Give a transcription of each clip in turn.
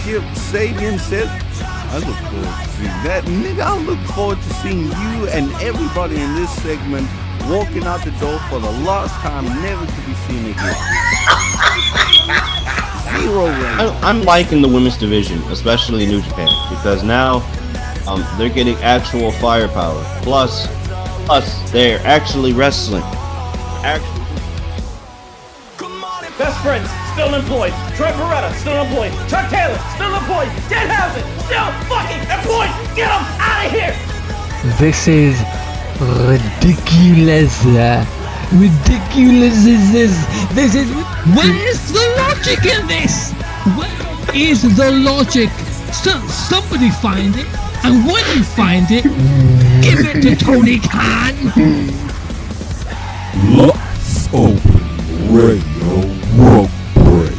Championship, Sabian said, I look forward to seeing that. Nigga, I look forward to seeing you and everybody in this segment walking out the door for the last time, never to be seen again. Zero rank. I'm liking the women's division, especially New Japan, because now they're getting actual firepower. Plus, they're actually wrestling. Best friends, still employed. Troy Beretta, still employed. Chuck Taylor, still employed. Danhausen, still fucking employed. Get him out of here. This is ridiculous. Ridiculous is this. This is. Where's the logic in this? Where is the logic? Somebody find it, and when you find it, give it to Tony Khan. Let's open radio rope break.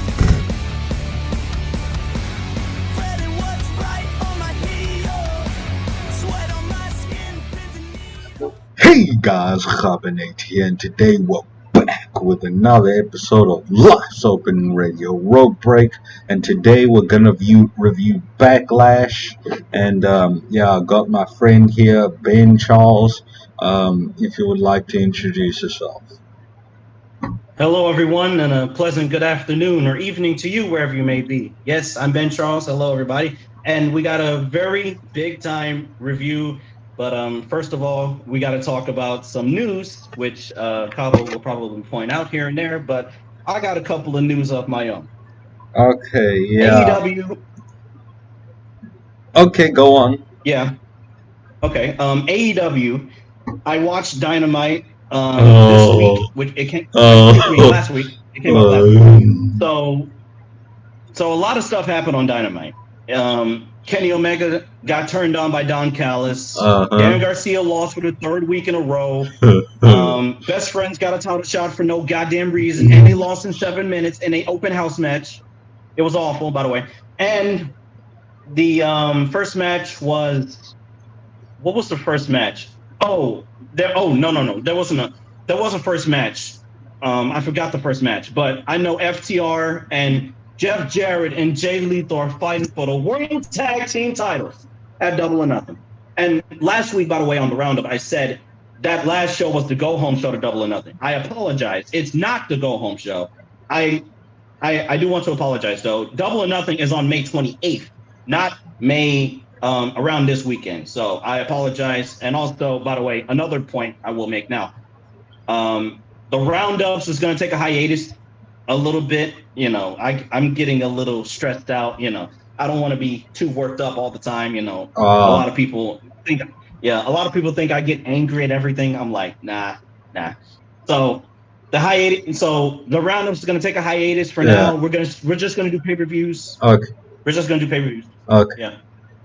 Hey guys, Kgabo here, and today we're back with another episode of Let's Open Radio Rope Break, and today we're gonna review Backlash, and I got my friend here, Ben Charles. If you would like to introduce yourself. Hello, everyone, and a pleasant good afternoon or evening to you, wherever you may be. Yes, I'm Ben Charles. Hello, everybody. And we got a very big time review. But first of all, we got to talk about some news, which Kgabo will probably point out here and there. But I got a couple of news of my own. Okay, yeah. AEW. Okay, go on. Yeah. Okay. AEW. I watched Dynamite this week, which it came last week. It came out last week. So a lot of stuff happened on Dynamite. Kenny Omega got turned on by Don Callis. Dan Garcia lost for the third week in a row. Best Friends got a title shot for no goddamn reason, and they lost in 7 minutes in an open house match. It was awful, by the way. And the first match was, what was the first match? No. There wasn't a first match. I forgot the first match, but I know FTR and Jeff Jarrett and Jay Lethal are fighting for the World Tag Team titles at Double or Nothing. And last week, by the way, on the roundup, I said that last show was the go-home show to Double or Nothing. I apologize. It's not the go-home show. I do want to apologize, though. Double or Nothing is on May 28th, not May around this weekend. So I apologize. And also, by the way, another point I will make now. The roundups is going to take a hiatus a little bit. You know, I'm getting a little stressed out. You know, I don't want to be too worked up all the time. You know, a lot of people think I get angry at everything. I'm like, nah. So the hiatus. So the roundups is going to take a hiatus for now. We're just going to do pay-per-views. Okay. We're just going to do pay-per-views. Okay. Yeah.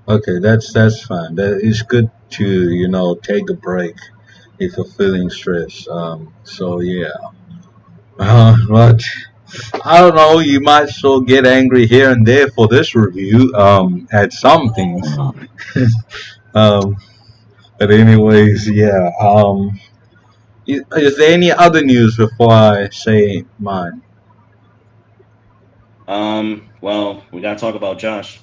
Okay, that's fine. It's good to take a break if you're feeling stressed. So yeah. But I don't know. You might still get angry here and there for this review. At some things. But anyways, yeah. Is there any other news before I say mine? Well, we gotta talk about Josh.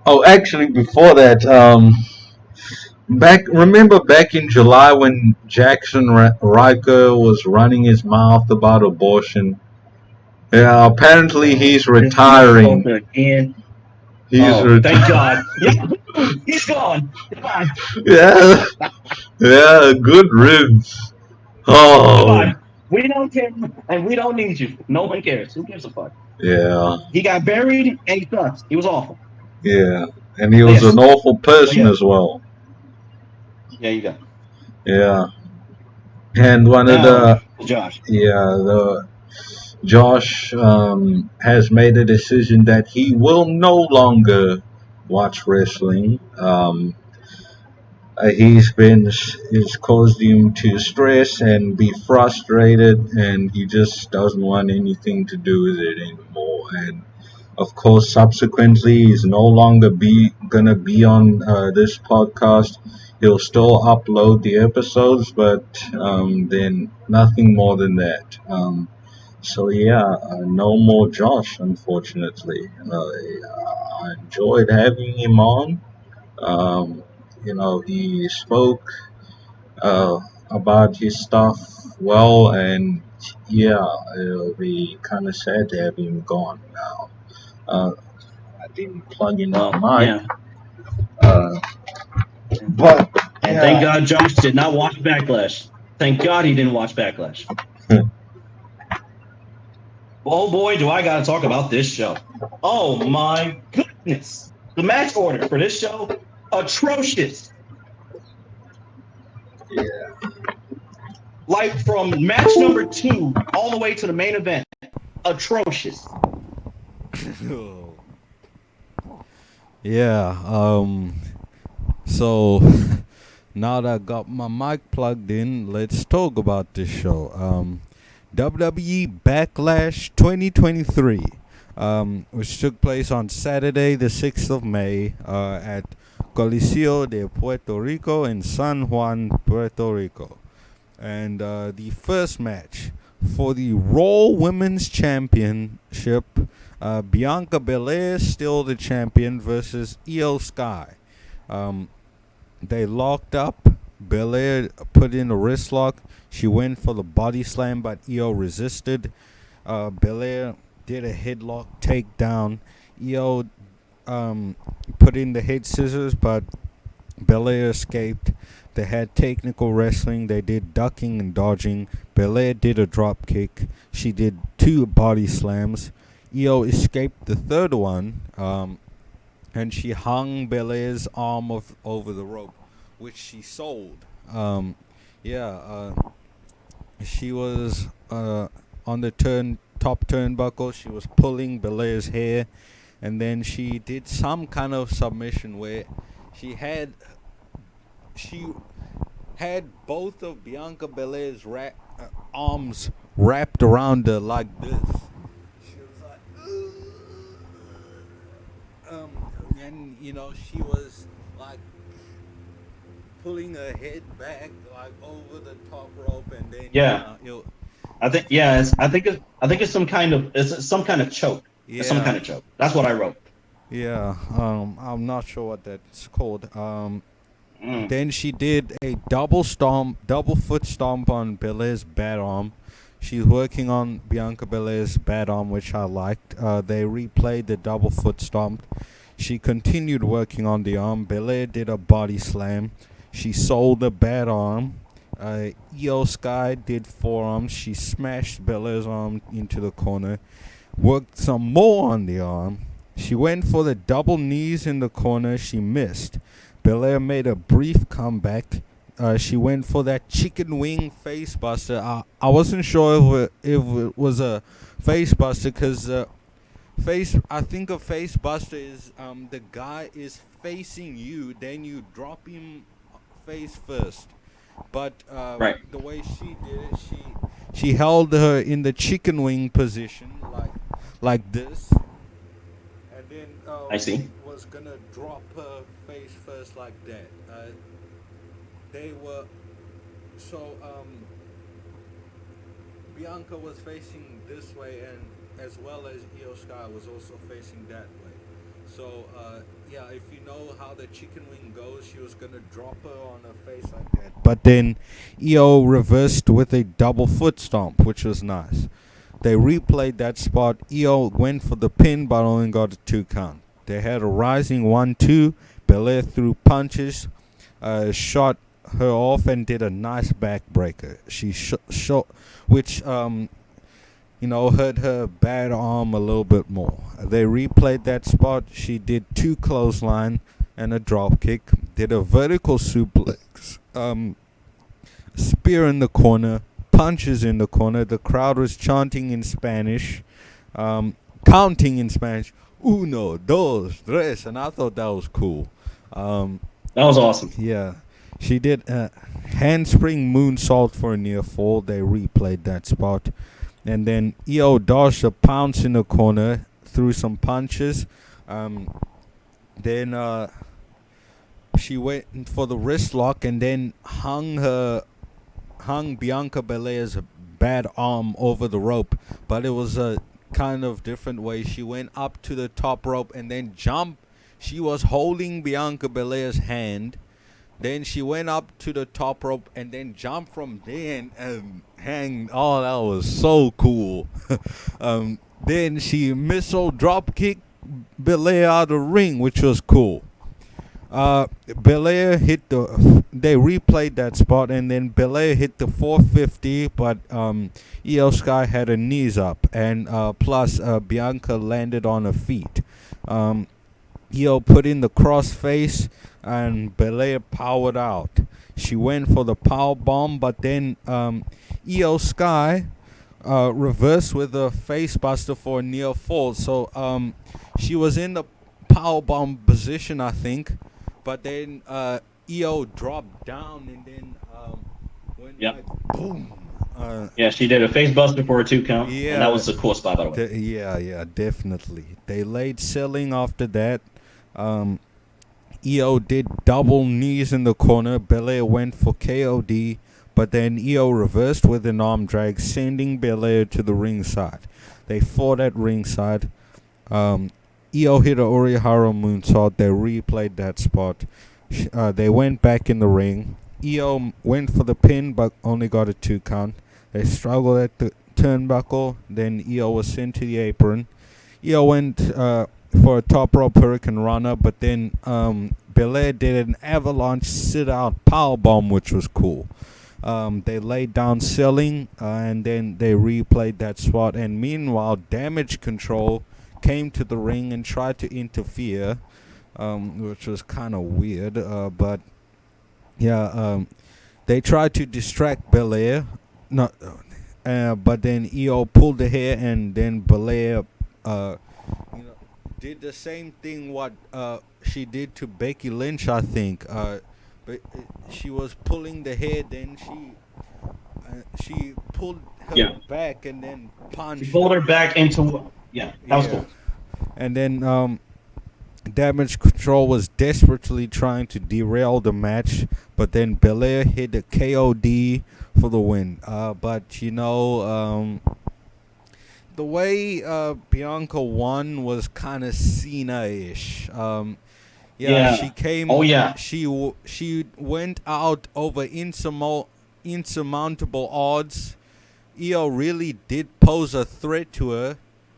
Oh, actually, before that, remember back in July when Jaxson Ryker was running his mouth about abortion? Yeah, apparently he's retiring. Thank God. He's gone. Goodbye. Yeah, good riddance. Oh. Goodbye. We don't care, and we don't need you. No one cares. Who gives a fuck? Yeah. He got buried, and he sucks. He was awful. Yeah, and he was an awful person as well. Yeah, you got. Yeah, and one of the Josh. Yeah, Josh has made a decision that he will no longer watch wrestling. It's caused him to stress and be frustrated, and he just doesn't want anything to do with it anymore. And of course, subsequently, he's no longer gonna be on this podcast. He'll still upload the episodes, but then nothing more than that. So yeah, no more Josh, unfortunately. I enjoyed having him on. Um, he spoke about his stuff well, and yeah, it'll be kind of sad to have him gone now. Uh, I didn't plug in Well, my mic, yeah. uh, but And thank yeah, God Josh did not watch Backlash. Thank God he didn't watch Backlash. Oh boy, do I got to talk about this show. Oh my goodness. The match order for this show, atrocious. yeah, Like from match number 2 all the way to the main event, atrocious. Yeah, so now that I got my mic plugged in, let's talk about this show. WWE Backlash 2023, which took place on Saturday, the 6th of May, at Coliseo de Puerto Rico in San Juan, Puerto Rico. And the first match for the Raw Women's Championship, Bianca Belair, still the champion, versus Io Sky. They locked up. Belair put in a wrist lock. She went for the body slam, but Io resisted. Belair did a headlock takedown. Io put in the head scissors, but Belair escaped. They had technical wrestling. They did ducking and dodging. Belair did a drop kick. She did 2 body slams. Io escaped the third one, and she hung Belair's arm over the rope, which she sold. She was on the top turnbuckle. She was pulling Belair's hair, and then she did some kind of submission where she had both of Bianca Belair's arms wrapped around her like this. She was like, and she was like pulling her head back like over the top rope, and then Yeah. I think it's some kind of choke. Yeah. It's some kind of choke. That's what I wrote. Yeah, I'm not sure what that's called. Then she did a double foot stomp on Belair's bad arm. She's working on Bianca Belair's bad arm, which I liked. They replayed the double foot stomp. She continued working on the arm. Belair did a body slam. She sold the bad arm. Io Sky did forearms. She smashed Belair's arm into the corner. Worked some more on the arm. She went for the double knees in the corner. She missed. Belair made a brief comeback. She went for that chicken wing face buster. I wasn't sure if it was a face buster, because I think a face buster is the guy is facing you, then you drop him face first. But Right. the way she did it, she held her in the chicken wing position like this, and then I see. was gonna drop her face first like that. Bianca was facing this way, and as well as Io Sky was also facing that way. So if you know how the chicken wing goes, she was gonna drop her on her face like that. But then Io reversed with a double foot stomp, which was nice. They replayed that spot. Io went for the pin, but only got a 2 count. They had a rising 1-2. Belair threw punches, shot her off, and did a nice backbreaker. She which hurt her bad arm a little bit more. They replayed that spot. She did 2 clothesline and a drop kick. Did a vertical suplex, spear in the corner, punches in the corner. The crowd was chanting in Spanish, counting in Spanish. Uno, dos, tres, and I thought that was cool. That was awesome. Yeah. She did a handspring moonsault for a near fall. They replayed that spot. And then Io dodged a pounce in the corner, threw some punches. Then she went for the wrist lock and then hung Bianca Belair's bad arm over the rope, but it was a kind of different way. She went up to the top rope and then jumped. She was holding Bianca Belair's hand. Then she went up to the top rope and then jumped from there and hanged. Oh, that was so cool. Then she missile drop kicked Belair out of the ring, which was cool. Belair hit they replayed that spot, and then Belair hit the 450, but Io Sky had her knees up, and plus Bianca landed on her feet. Io put in the crossface, and Belair powered out. She went for the power bomb, but then Io Sky reversed with a face buster for a near fall. So she was in the power bomb position, I think, but then Io dropped down and then went like boom. Yeah, she did a face buster for a 2 count. Yeah, and that was a cool spot, by the way. Yeah, definitely. They laid selling after that. Io did double knees in the corner. Belair went for KOD, but then Io reversed with an arm drag, sending Belair to the ringside. They fought at ringside. Io hit a Orihara moonsault. They replayed that spot. They went back in the ring. Io went for the pin, but only got a 2 count. They struggled at the turnbuckle. Then Io was sent to the apron. Io went for a top rope hurricane runner, but then Belair did an avalanche sit-out powerbomb, which was cool. They laid down selling, and then they replayed that spot. And meanwhile, Damage Control came to the ring and tried to interfere, which was kind of weird. But yeah, they tried to distract Belair. But then Io pulled the hair, and then Belair, did the same thing what she did to Becky Lynch, I think. But she was pulling the hair, then she pulled her back and then punched. She pulled her back into that was cool. And then Damage Control was desperately trying to derail the match, but then Belair hit a KOD for the win. But the way Bianca won was kind of Cena-ish. She came. Oh yeah. She went out over insurmountable odds. Io really did pose a threat to her.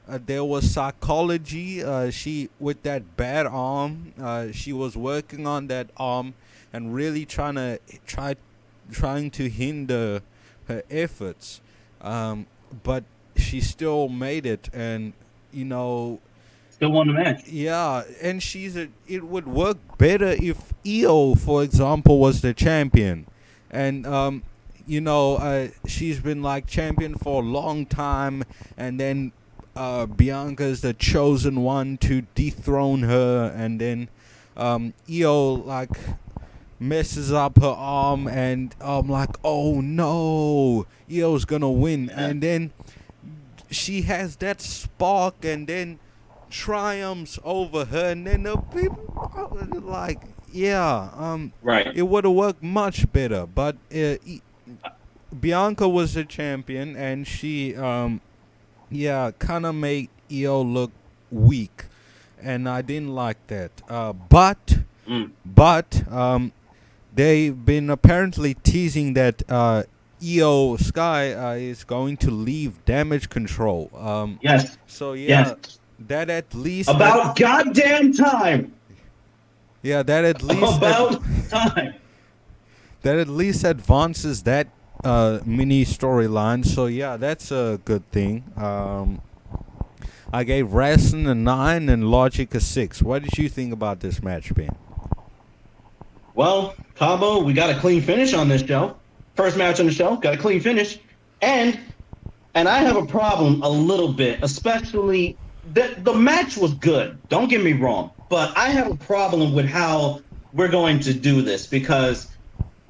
There was psychology. She with that bad arm. She was working on that arm and really trying to hinder her efforts. But she still made it, and still won the match. Yeah, and it would work better if Io, for example, was the champion. And she's been like champion for a long time, and then Bianca's the chosen one to dethrone her, and then Io like messes up her arm, and I'm like, oh no, Io's gonna win. And then she has that spark and then triumphs over her, and then the people are like, right, it would have worked much better. But Bianca was the champion, and she kind of made Io look weak, and I didn't like that. But they've been apparently teasing that Io Sky is going to leave Damage Control. Yes. So that at least about goddamn time. Yeah, that at least about time. That at least advances that mini storyline. So yeah, that's a good thing. I gave Wrestling a 9 and Logic a 6. What did you think about this match, Ben? Well, Kgabo, we got a clean finish on this show. First match on the show, got a clean finish. And I have a problem a little bit, especially the match was good. Don't get me wrong. But I have a problem with how we're going to do this, because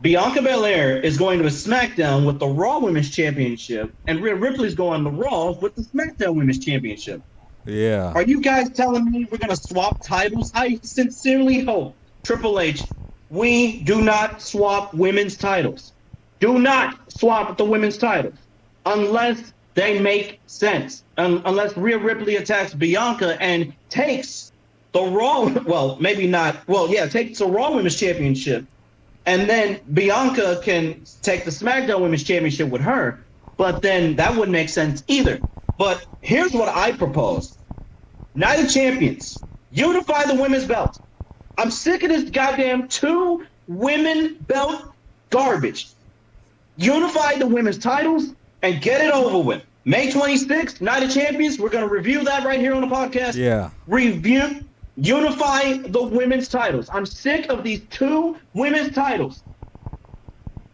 Bianca Belair is going to a SmackDown with the Raw Women's Championship, and Rhea Ripley's going to Raw with the SmackDown Women's Championship. Yeah. Are you guys telling me we're going to swap titles? I sincerely hope, Triple H, we do not swap women's titles. Do not swap the women's titles. unless they make sense. Unless Rhea Ripley attacks Bianca and takes the Raw, well, maybe not, well, yeah, takes the Raw Women's Championship. And then Bianca can take the SmackDown Women's Championship with her. But then that wouldn't make sense either. But here's what I propose. Night of Champions. Unify the women's belt. I'm sick of this goddamn 2 women belt garbage. Unify the women's titles and get it over with. May 26th, Night of Champions. We're going to review that right here on the podcast. Yeah. Unify the women's titles. I'm sick of these 2 women's titles.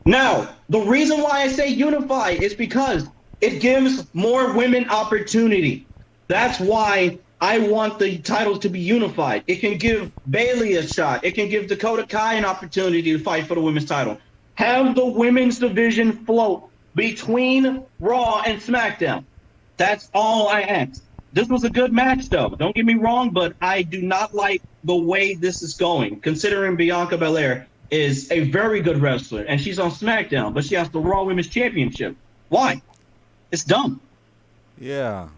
Now, the reason why I say unify is because it gives more women opportunity. That's why I want the titles to be unified. It can give Bayley a shot. It can give Dakota Kai an opportunity to fight for the women's title. Have the women's division float between Raw and SmackDown. That's all I ask. This was a good match, though. Don't get me wrong, but I do not like the way this is going, considering Bianca Belair is a very good wrestler, and she's on SmackDown, but she has the Raw Women's Championship. Why? It's dumb. Yeah.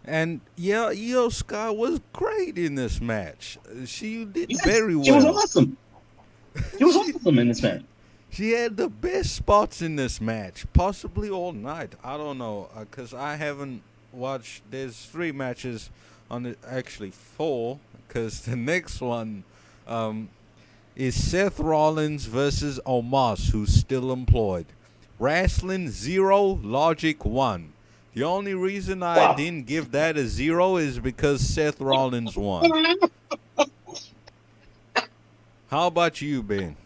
And yeah, Io Sky was great in this match. She did very well. She was awesome. She was awesome in this match. She had the best spots in this match, possibly all night. I don't know, because I haven't watched. There's 3 matches on it, actually 4, because the next one is Seth Rollins versus Omos, who's still employed. Wrestling 0, Logic 1. The only reason I didn't give that a 0 is because Seth Rollins won. How about you, Ben?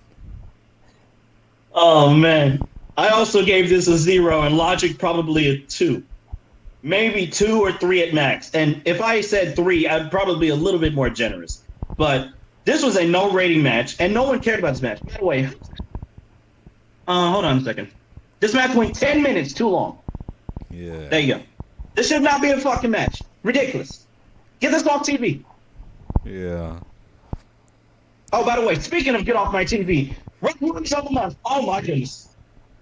Oh, man. I also gave this a 0 and Logic probably a 2. Maybe 2 or 3 at max. And if I said 3, I'd probably be a little bit more generous. But this was a no-rating match, and no one cared about this match. By the way, hold on a second. This match went 10 minutes too long. Yeah. There you go. This should not be a fucking match. Ridiculous. Get this off TV. Yeah. Oh, by the way, speaking of get off my TV, referees of the month. Oh my goodness.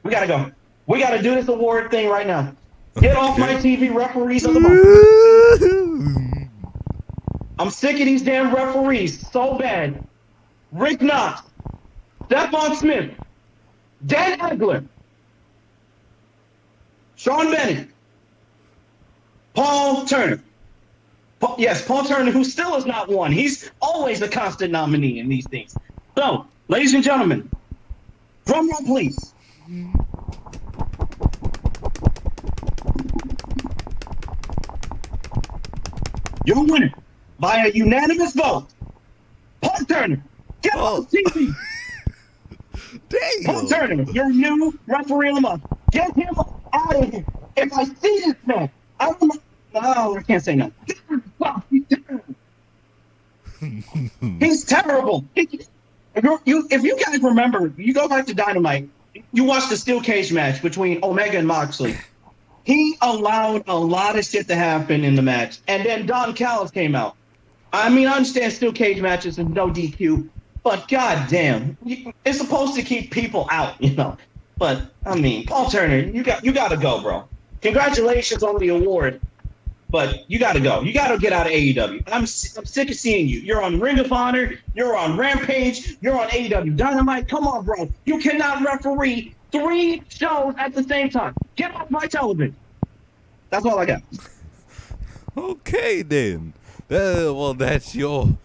We gotta go. We gotta do this award thing right now. Get off my TV, referees of the month. I'm sick of these damn referees so bad. Rick Knox, Stephon Smith, Dan Egler, Sean Bennett, Paul Turner. Paul Turner, who still has not won. He's always a constant nominee in these things. So, ladies and gentlemen, drum roll, please. Your winner, by a unanimous vote, Paul Turner. Get off TV. Damn. Paul Turner, your new referee of the month. Get him out of here. If I see this man, I don't know. No, I can't say no. He's terrible. If you guys remember, you go back to Dynamite, you watch the steel cage match between Omega and Moxley. He allowed a lot of shit to happen in the match. And then Don Callis came out. I mean, I understand steel cage matches and no DQ, but goddamn, it's supposed to keep people out, you know. But I mean, Paul Turner, you got to go, bro. Congratulations on the award. But you got to go. You got to get out of AEW. I'm sick of seeing you. You're on Ring of Honor. You're on Rampage. You're on AEW Dynamite. Come on, bro. You cannot referee 3 shows at the same time. Get off my television. That's all I got. Okay, then. Well, that's your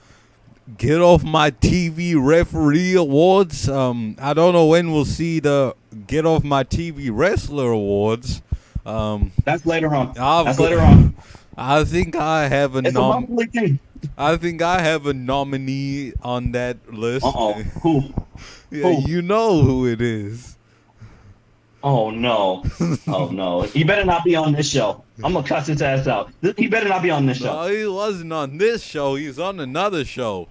Get Off My TV Referee Awards. I don't know when we'll see the Get Off My TV Wrestler Awards. That's later on. Later on. I think I have a monthly thing. I think I have a nominee on that list. Who? Yeah, Who? you know who it is. Oh no. Oh no. He better not be on this show. I'm gonna cuss his ass out. He better not be on this show. No, he wasn't on this show. He's on another show.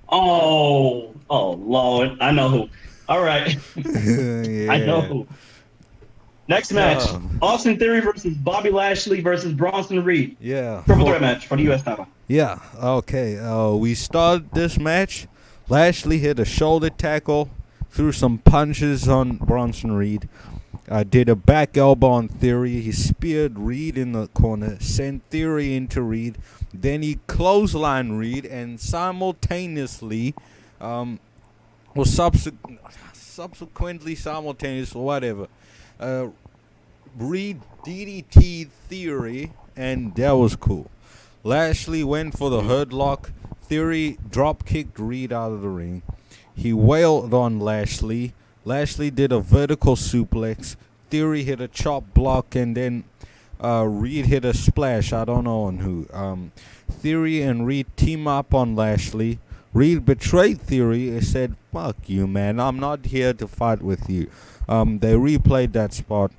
Oh Lord. I know who. All right. Yeah. I know who. Next match, Austin Theory versus Bobby Lashley versus Bronson Reed. Yeah. Triple threat match for the U.S. title. Yeah, okay. We started this match. Lashley hit a shoulder tackle. threw some punches on Bronson Reed. Did a back elbow on Theory. He speared Reed in the corner, sent Theory into Reed. Then he clotheslined Reed and simultaneously, simultaneous, whatever, Reed DDT Theory, and that was cool. Lashley went for the hurt lock. Theory drop kicked Reed out of the ring. He wailed on Lashley. Lashley did a vertical suplex. Theory hit a chop block, and then Reed hit a splash. I don't know on who. Theory and Reed team up on Lashley. Reed betrayed Theory and said, "Fuck you, man. I'm not here to fight with you." They replayed that spot.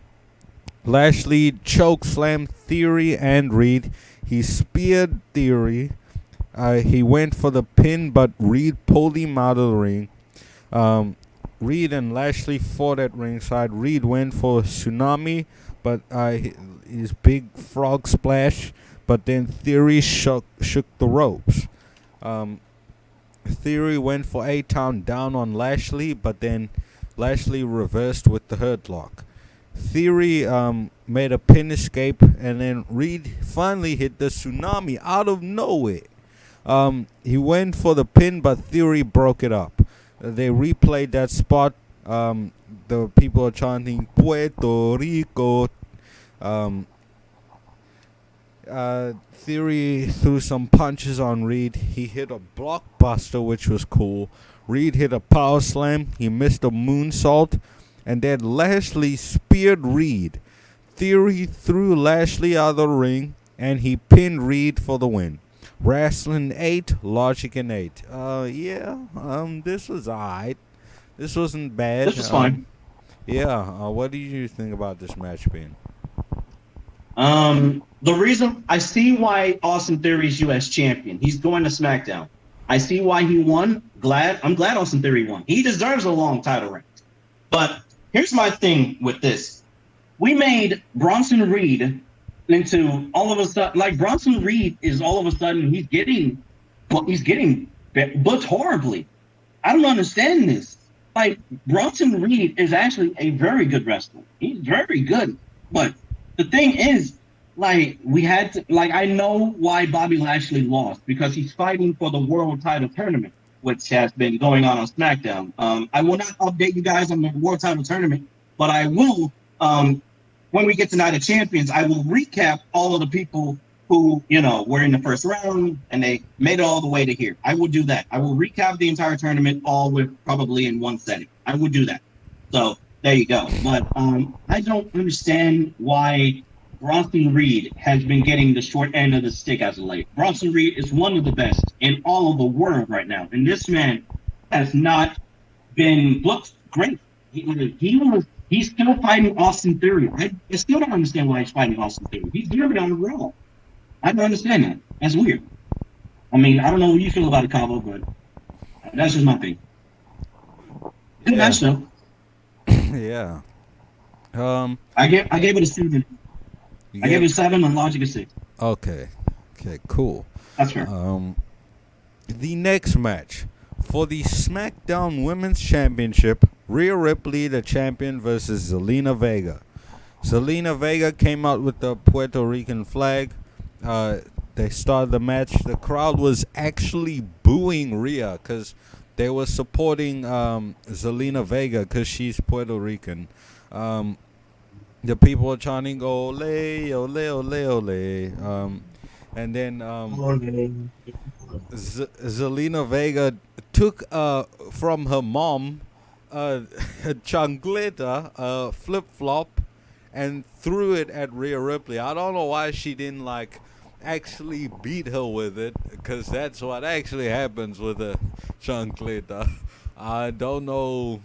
Lashley choke slammed Theory and Reed. He speared Theory. He went for the pin, but Reed pulled him out of the ring. Reed and Lashley fought at ringside. Reed went for a tsunami, but his big frog splash. But then Theory shook the ropes. Theory went for A-Town down on Lashley, but then Lashley reversed with the hurt lock. Theory made a pin escape, and then Reed finally hit the tsunami out of nowhere. He went for the pin, but Theory broke it up. They replayed that spot. The people are chanting Puerto Rico. Theory threw some punches on Reed. He hit a blockbuster, which was cool. Reed hit a power slam. He missed a moonsault. And then Lashley speared Reed. Theory threw Lashley out of the ring, and he pinned Reed for the win. Wrestling 8, Logic in 8. This was alright. This wasn't bad. This was fine. What did you think about this match, Ben? The reason I see why Austin Theory's U.S. champion. He's going to SmackDown. I see why he won. I'm glad Austin Theory won. He deserves a long title reign. But here's my thing with this. We made Bronson Reed into all of a sudden, like Bronson Reed is all of a sudden he's getting booked horribly. I don't understand this. Like Bronson Reed is actually a very good wrestler. He's very good. But the thing is, like I know why Bobby Lashley lost, because he's fighting for the world title tournament, which has been going on SmackDown. I will not update you guys on the world title tournament, but I will, when we get to Night of Champions, I will recap all of the people who, were in the first round and they made it all the way to here. I will do that. I will recap the entire tournament all with probably in one setting. I will do that. So there you go. But I don't understand why Bronson Reed has been getting the short end of the stick as of late. Bronson Reed is one of the best in all of the world right now, and this man has not been looked great. He's still fighting Austin Theory. I still don't understand why he's fighting Austin Theory. He's literally on the Raw. I don't understand that. That's weird. I mean, I don't know what you feel about it, Kgabo, but that's just my thing. Good match though. Yeah. I gave it a 7. I gave it a 7 on Logic a 6. Okay, cool. That's fair. The next match for the SmackDown Women's Championship, Rhea Ripley, the champion, versus Zelina Vega. Zelina Vega came out with the Puerto Rican flag. They started the match. The crowd was actually booing Rhea because they were supporting Zelina Vega because she's Puerto Rican. The people were chanting "Ole, ole, ole, ole," and then Zelina Vega took from her mom a chancleta, a flip flop, and threw it at Rhea Ripley. I don't know why she didn't actually beat her with it, because that's what actually happens with a chancleta. I don't know,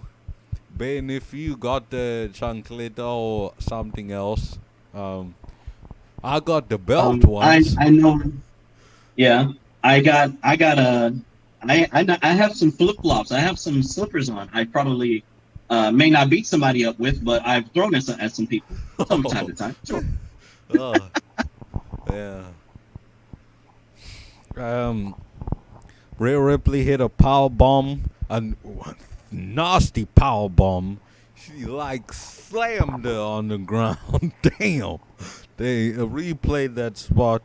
Ben, if you got the chancleta or something else. I got the belt once. I know. Yeah, I have some flip flops. I have some slippers on. I probably may not beat somebody up with, but I've thrown at some people from time to time. Sure. Yeah. Rhea Ripley hit a power bomb, and nasty power bomb. She like slammed her on the ground. Damn. They replayed that spot.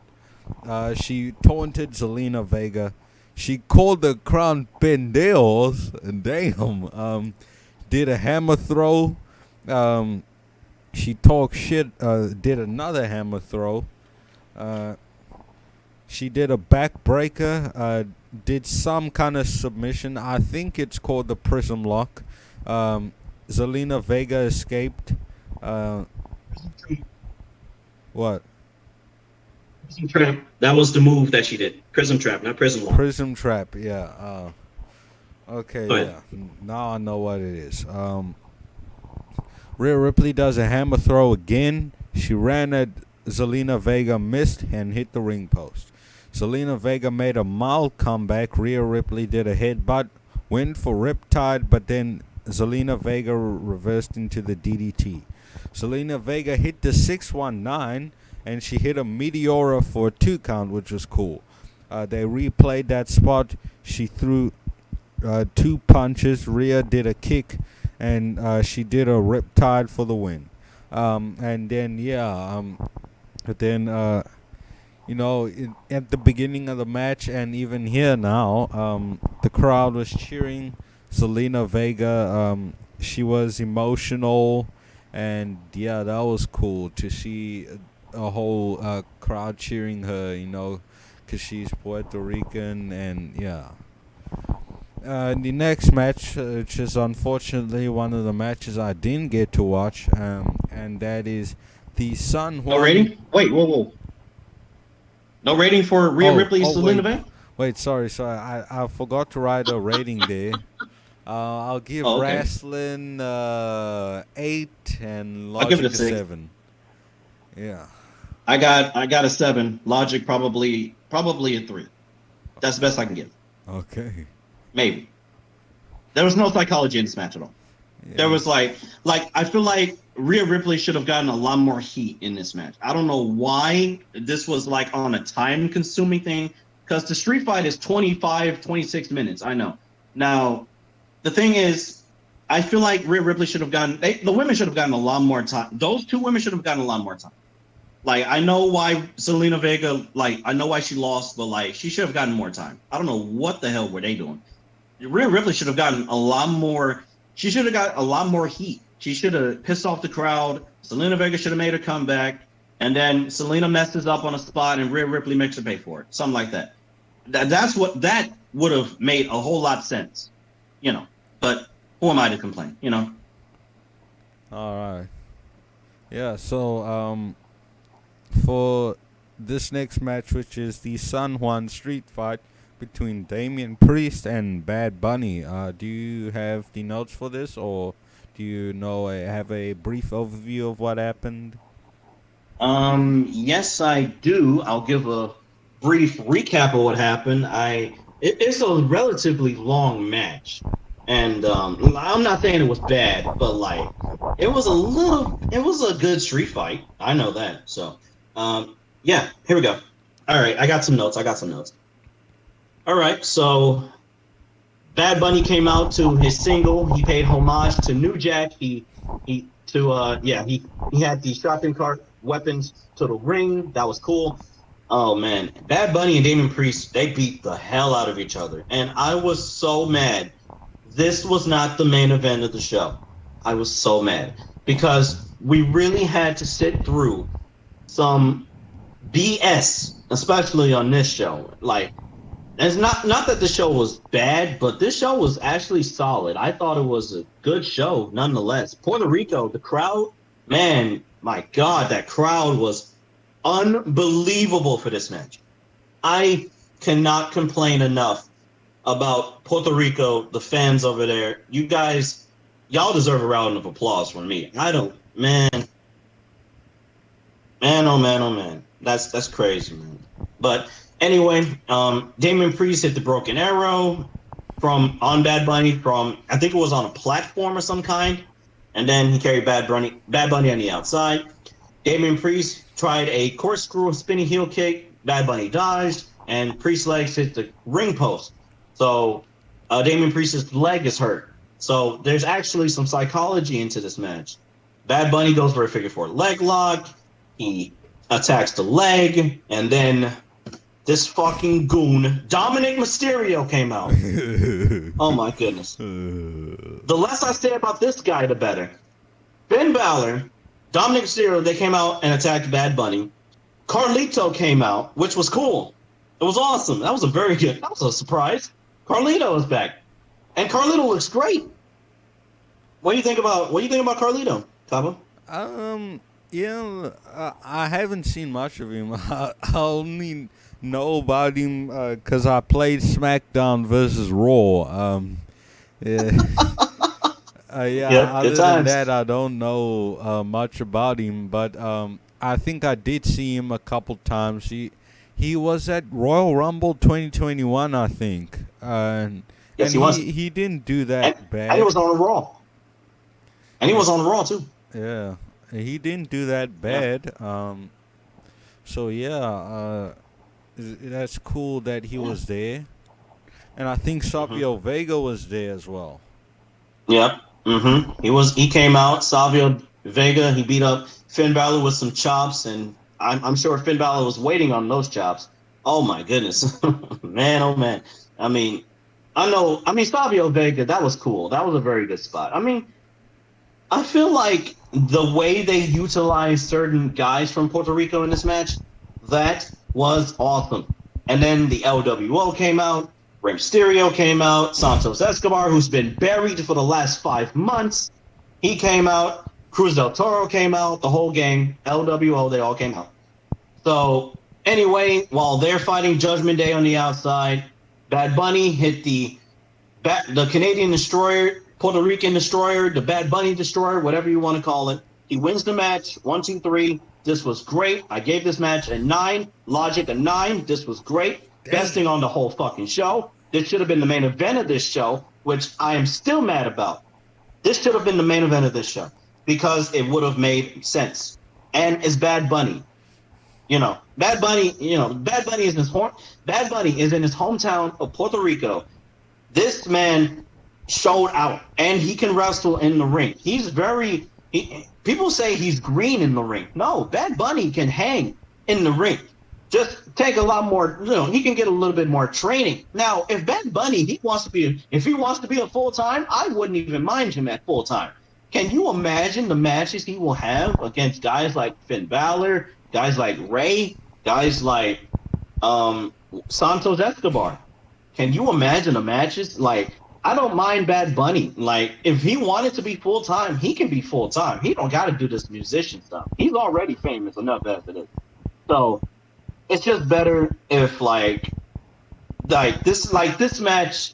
She taunted Zelina Vega. She called the crown pendejos. Damn. Did a hammer throw. She talked shit. Did another hammer throw. She did a backbreaker. Did some kind of submission. I think it's called the prism lock. Zelina Vega escaped. What? Prism trap. That was the move that she did. Prism trap, not prism lock. Prism trap, yeah. Okay, yeah. Now I know what it is. Rhea Ripley does a hammer throw again. She ran at Zelina Vega, missed, and hit the ring post. Zelina Vega made a mild comeback. Rhea Ripley did a headbutt, went for Riptide, but then Zelina Vega reversed into the DDT. Zelina Vega hit the 619, and she hit a Meteora for a 2 count, which was cool. They replayed that spot. She threw 2 punches. Rhea did a kick, and she did a Riptide for the win. And then, at the beginning of the match, and even here now, the crowd was cheering Zelina Vega. She was emotional, and yeah, that was cool to see a whole crowd cheering her, because she's Puerto Rican, and yeah. The next match, which is unfortunately one of the matches I didn't get to watch, and that is the San Juan. No rating? Wait, whoa. No rating for Rhea Ripley's Zelina Vega? Wait, sorry. I forgot to write a rating there. I'll give wrestling 8 and Logic I'll give it a 7. Yeah. I got a 7. Logic probably a 3. That's the best I can give. Okay. Maybe. There was no psychology in this match at all. Yeah. There was like I feel like Rhea Ripley should have gotten a lot more heat in this match. I don't know why this was like on a time-consuming thing, because the street fight is 26 minutes. I know. Now, the thing is, I feel like Rhea Ripley should have gotten. The women should have gotten a lot more time. Those 2 women should have gotten a lot more time. Like, I know why Zelina Vega, I know why she lost, but, she should have gotten more time. I don't know what the hell were they doing. Rhea Ripley should have gotten a lot more. She should have got a lot more heat. She should have pissed off the crowd. Zelina Vega should have made a comeback. And then Zelina messes up on a spot and Rhea Ripley makes her pay for it. Something like that. That would have made a whole lot of sense. But who am I to complain, All right. Yeah, so, for this next match, which is the San Juan street fight between Damian Priest and Bad Bunny, do you have the notes for this, or do you have a brief overview of what happened? Yes, I do. I'll give a brief recap of what happened. It's a relatively long match, and I'm not saying it was bad, but it was a good street fight. I know that. So, yeah, here we go. All right, I got some notes. All right, so Bad Bunny came out to his single. He paid homage to New Jack. He had the shopping cart weapons to the ring. That was cool. Oh man, Bad Bunny and Damian Priest, they beat the hell out of each other, and I was so mad. This was not the main event of the show. I was so mad because we really had to sit through some BS, especially on this show. It's not that the show was bad, but this show was actually solid. I thought it was a good show nonetheless. Puerto Rico, the crowd, man, my God, that crowd was unbelievable for this match. I cannot complain enough about Puerto Rico, the fans over there. You guys, y'all deserve a round of applause from me. I don't, man. Oh man. That's crazy, man. But anyway, Damian Priest hit the broken arrow on Bad Bunny from, I think it was on a platform of some kind, and then he carried Bad Bunny on the outside. Damian Priest tried a corkscrew spinning heel kick. Bad Bunny dodged, and Priest's legs hit the ring post. So Damian Priest's leg is hurt. So there's actually some psychology into this match. Bad Bunny goes for a figure four leg lock. He attacks the leg, and then this fucking goon, Dominic Mysterio, came out. Oh my goodness. The less I say about this guy, the better. Finn Balor, Dominic Mysterio, they came out and attacked Bad Bunny. Carlito came out, which was cool. It was awesome. That was a surprise. Carlito is back. And Carlito looks great. What do you think about Carlito, Kgabo? I haven't seen much of him. I only know about him because I played SmackDown versus Raw. Other than that, I don't know much about him. But I think I did see him a couple times. He was at Royal Rumble 2021, I think. Yes, he was. He didn't do that bad. And he was on Raw. And he was on Raw, too. Yeah. He didn't do that bad. That's cool that he was there. And I think Savio Vega was there as well. Yep. He came out, Savio Vega, he beat up Finn Balor with some chops, and I'm sure Finn Balor was waiting on those chops. Oh my goodness. Man, oh man. I mean, Savio Vega, that was cool. That was a very good spot. I feel like the way they utilized certain guys from Puerto Rico in this match, that was awesome. And then the LWO came out, Rey Mysterio came out, Santos Escobar, who's been buried for the last 5 months, he came out, Cruz del Toro came out, the whole gang, LWO, they all came out. So anyway, while they're fighting Judgment Day on the outside, Bad Bunny hit the Canadian Destroyer, Puerto Rican Destroyer, the Bad Bunny Destroyer, whatever you want to call it. He wins the match, 1, 2, 3. This was great. I gave this match a 9. Logic a 9. This was great. Best thing on the whole fucking show. This should have been the main event of this show, which I am still mad about. This should have been the main event of this show because it would have made sense. And it's Bad Bunny. Bad Bunny is Bad Bunny is in his hometown of Puerto Rico. This man showed out, and he can wrestle in the ring. People say he's green in the ring. No, Bad Bunny can hang in the ring. Just take a lot more, he can get a little bit more training. Now, if Bad Bunny, if he wants to be a full-time, I wouldn't even mind him at full-time. Can you imagine the matches he will have against guys like Finn Balor, guys like Rey, guys like Santos Escobar? Can you imagine the matches? I don't mind Bad Bunny. If he wanted to be full-time, he can be full-time. He don't got to do this musician stuff. He's already famous enough as it is. So it's just better if this match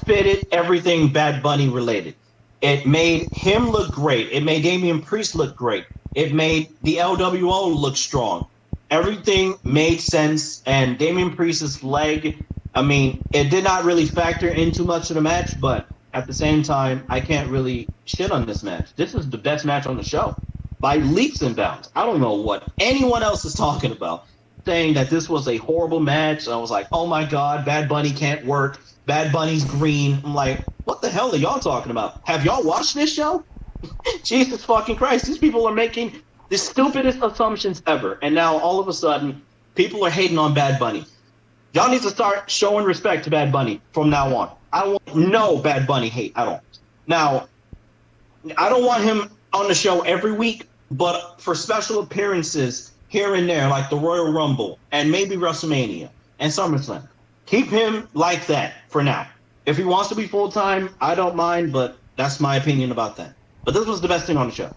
fitted everything Bad Bunny related. It made him look great. It made Damian Priest look great. It made the LWO look strong. Everything made sense, and Damian Priest's leg, it did not really factor in too much of the match, but at the same time, I can't really shit on this match. This is the best match on the show by leaps and bounds. I don't know what anyone else is talking about, saying that this was a horrible match. I was like, oh my God, Bad Bunny can't work. Bad Bunny's green. I'm like, what the hell are y'all talking about? Have y'all watched this show? Jesus fucking Christ. These people are making the stupidest assumptions ever. And now all of a sudden, people are hating on Bad Bunny. Y'all need to start showing respect to Bad Bunny from now on. I don't want no Bad Bunny hate at all. Now, I don't want him on the show every week, but for special appearances here and there, like the Royal Rumble and maybe WrestleMania and SummerSlam, keep him like that for now. If he wants to be full-time, I don't mind, but that's my opinion about that. But this was the best thing on the show.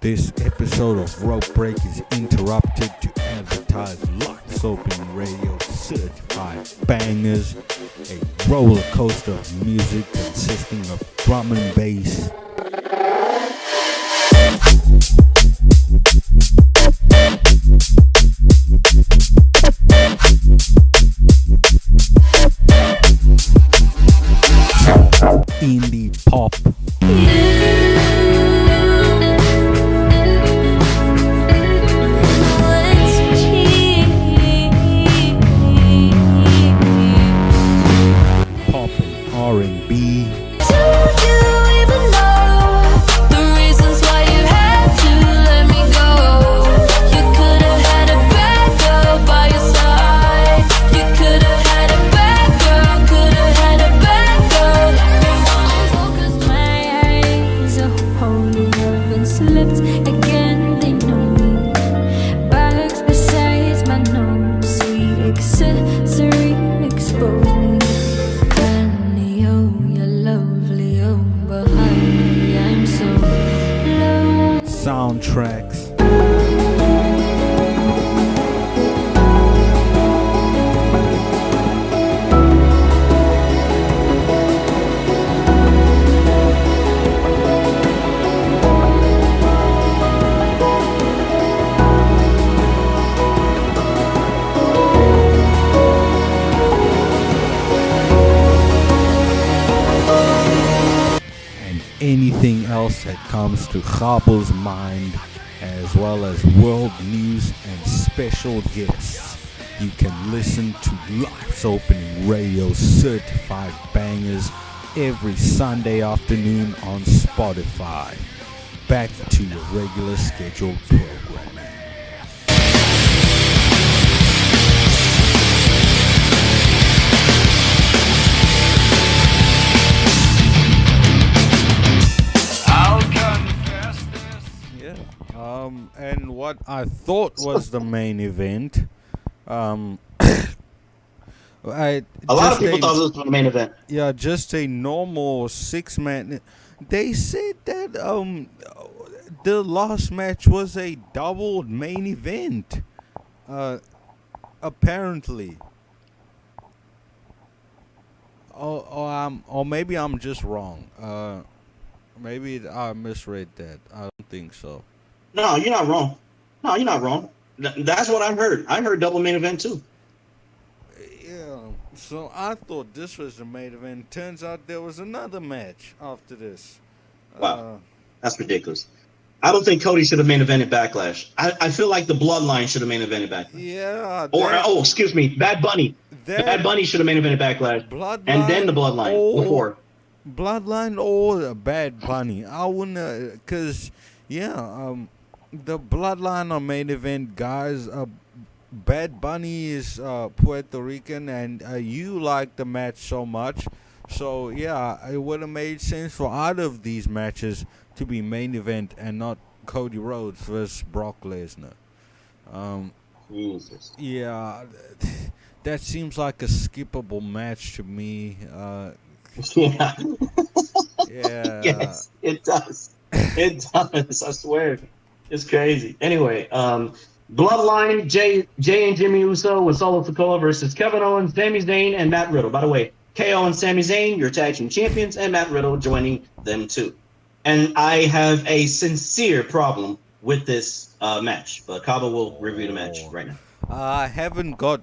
This episode of Rope Break is interrupted to advertise Lots Open Radio certified bangers, a roller coaster of music consisting of drum and bass, indie pop, pop and R&B, soundtracks. Anything else that comes to Kgabo's mind, as well as world news and special guests. You can listen to Life's Opening Radio's certified bangers every Sunday afternoon on Spotify. Back to your regular scheduled programming. And what I thought was the main event, A lot of people thought this was the main event. Yeah, just a normal 6-man. They said that the last match was a double main event. Apparently. Or maybe I'm just wrong. Maybe I misread that. I don't think so. No, you're not wrong. No, you're not wrong. That's what I heard. I heard double main event too. Yeah, so I thought this was the main event. Turns out there was another match after this. Wow, that's ridiculous. I don't think Cody should have main evented Backlash. I feel like the Bloodline should have main evented Backlash. Yeah. Excuse me, Bad Bunny. Bad Bunny should have main evented Backlash. And then the Bloodline before. Bloodline or Bad Bunny. I wouldn't, because, the Bloodline are main event guys. Bad Bunny is Puerto Rican, and you like the match so much. So, yeah, it would have made sense for either of these matches to be main event and not Cody Rhodes versus Brock Lesnar. Jesus. Yeah, that seems like a skippable match to me. Yeah. Yeah. Yes, it does. It does. I swear. It's crazy. Anyway, Bloodline, Jay and Jimmy Uso with Solo Sikoa versus Kevin Owens, Sami Zayn, and Matt Riddle. By the way, KO and Sami Zayn, your tag team champions, and Matt Riddle joining them too. And I have a sincere problem with this match, but Kgabo will review the match right now. I haven't got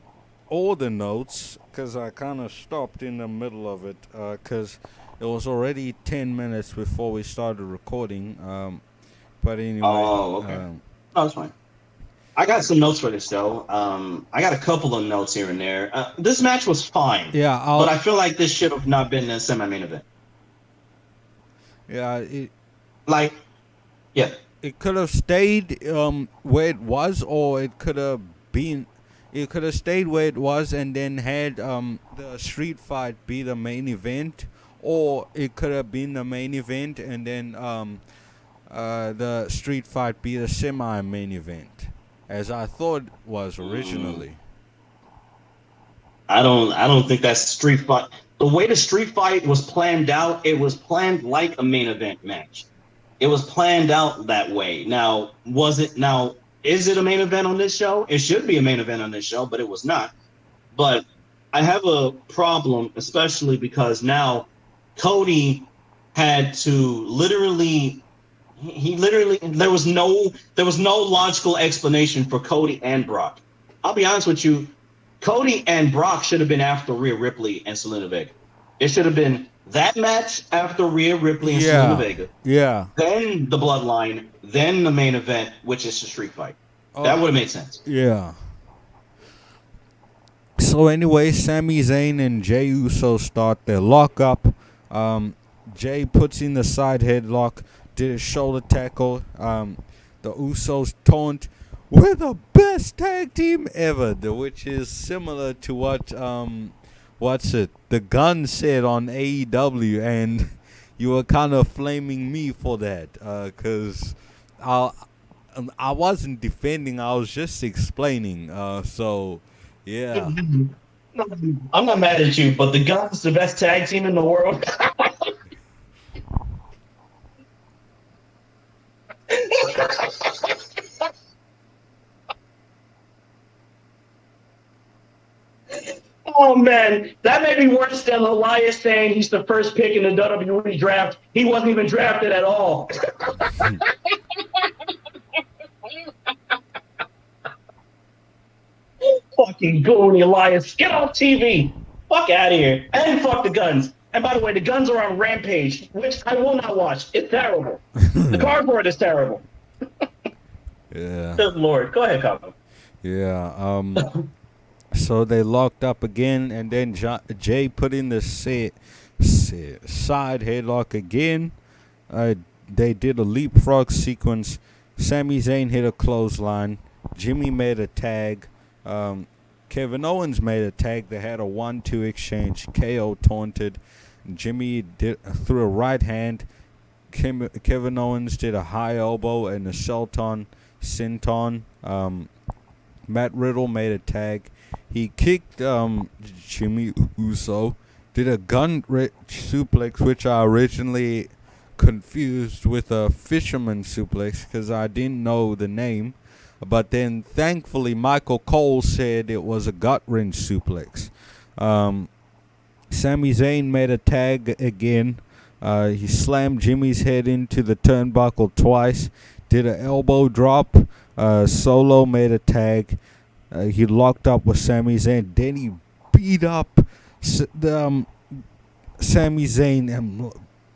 all the notes because I kind of stopped in the middle of it because it was already 10 minutes before we started recording. But anyway. Oh, okay. No, that's fine. I got some notes for this, though. I got a couple of notes here and there. This match was fine. Yeah, but I feel like this should have not been a semi-main event. Yeah, it could have stayed where it was, or it could have stayed where it was and then had the street fight be the main event, or it could have been the main event and then the street fight be the semi-main event, as I thought was originally. I don't think that's street fight. The way the street fight was planned out, it was planned like a main event match. It was planned out that way. Now, is it a main event on this show? It should be a main event on this show, but it was not. But I have a problem, especially because now Cody had to there was no logical explanation for Cody and Brock. I'll be honest with you, Cody and Brock should have been after Rhea Ripley and Zelina Vega. It should have been that match after Rhea Ripley and Zelina Vega. Yeah. Then the Bloodline, then the main event, which is the street fight. That would have made sense. Yeah. So anyway, Sami Zayn and Jey Uso start their lockup. Jey puts in the side headlock, did a shoulder tackle. The Usos taunt, "We're the best tag team ever," which is similar to what the Gun said on AEW, and you were kind of flaming me for that, because I wasn't defending, I was just explaining. So yeah. I'm not mad at you, but the Gun's the best tag team in the world. Oh man, that may be worse than Elias saying he's the first pick in the WWE draft. He wasn't even drafted at all. Fucking goon, Elias. Get off TV. Fuck out of here. And fuck the Guns. And by the way, the Guns are on Rampage, which I will not watch. It's terrible. The cardboard is terrible. Yeah. Good Lord. Go ahead, Kgabo. Yeah. So they locked up again, and then Jay put in the side headlock again. They did a leapfrog sequence. Sami Zayn hit a clothesline. Jimmy made a tag. Kevin Owens made a tag. They had a 1-2 exchange. KO taunted. Jimmy threw a right hand. Kevin Owens did a high elbow and a senton. Matt Riddle made a tag. He kicked Jimmy Uso. Did a gun suplex, which I originally confused with a fisherman suplex because I didn't know the name. But then, thankfully, Michael Cole said it was a gut wrench suplex. Sami Zayn made a tag again. He slammed Jimmy's head into the turnbuckle twice. Did an elbow drop. Solo made a tag. He locked up with Sami Zayn. Then he beat up Sami Zayn. And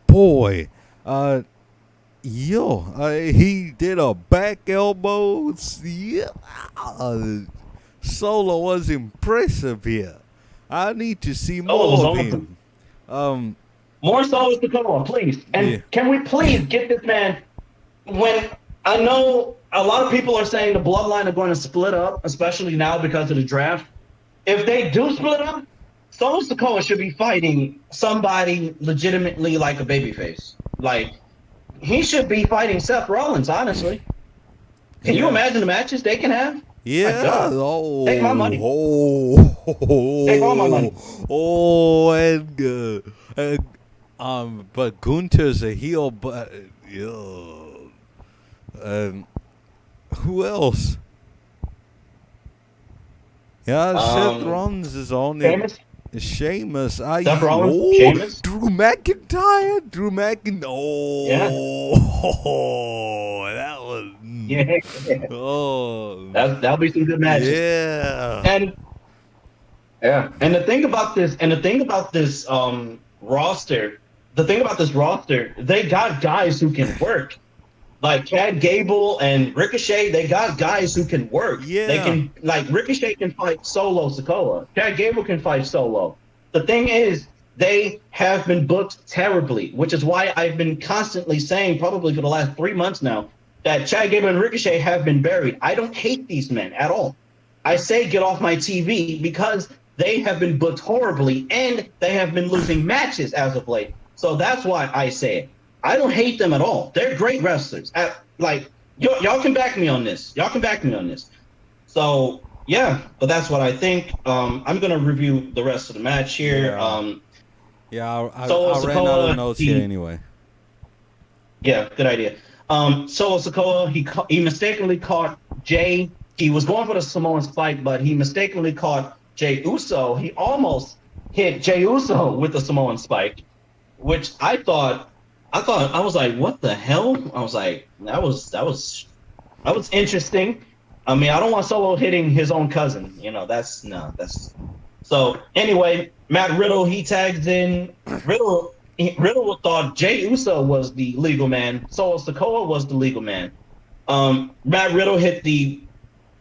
boy, he did a back elbow. Yeah. Solo was impressive here. I need to see more of him. More Solo Sikoa, please. And can we please get this man, when I know a lot of people are saying the bloodline are going to split up, especially now because of the draft. If they do split up, Solo Sikoa should be fighting somebody legitimately like a babyface. Like, he should be fighting Seth Rollins, honestly. Can you imagine the matches they can have? Yeah. Take my money. Take all my money. But Gunther's a heel, but who else? Yeah, Seth Rollins is on it. Sheamus. Seth Rollins, Sheamus. Drew McIntyre. Yeah. That was. Yeah. Oh. That'll be some good matches. Yeah. And the thing about this roster, they got guys who can work. Like Kgabo and Ricochet, they got guys who can work. Yeah. They can, like, Ricochet can fight Solo Sikoa. Kgabo can fight Solo. The thing is, they have been booked terribly, which is why I've been constantly saying, probably for the last 3 months now, that Kgabo and Ricochet have been buried. I don't hate these men at all. I say get off my TV because they have been booked horribly and they have been losing matches as of late. So that's why I say it. I don't hate them at all. They're great wrestlers. Y'all can back me on this. So, yeah, but that's what I think. I'm going to review the rest of the match here. Yeah. I ran out of notes here anyway. Yeah, good idea. Solo Sikoa, he mistakenly caught Jay. He was going for the Samoan spike, but he mistakenly caught Jey Uso. He almost hit Jey Uso with the Samoan spike, which I was like, what the hell? I was like, that was interesting. I mean, I don't want Solo hitting his own cousin. So anyway, Matt Riddle, he tags in. Riddle thought Jey Uso was the legal man. Solo Sikoa was the legal man. Matt Riddle hit the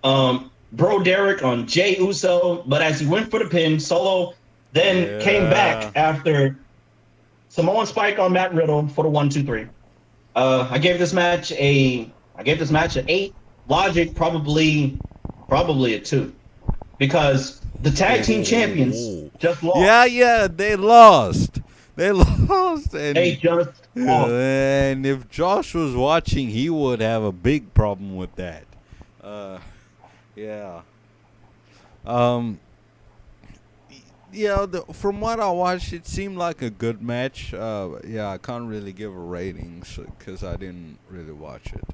Bro Derek on Jey Uso, but as he went for the pin, Solo then came back after Samoan Spike on Matt Riddle for the 1-2-3. I gave this match an 8. Logic probably a 2, because the tag team champions just lost. Yeah, they lost. And they just lost. And if Josh was watching, he would have a big problem with that. Yeah. From what I watched, it seemed like a good match. I can't really give a rating because I didn't really watch it.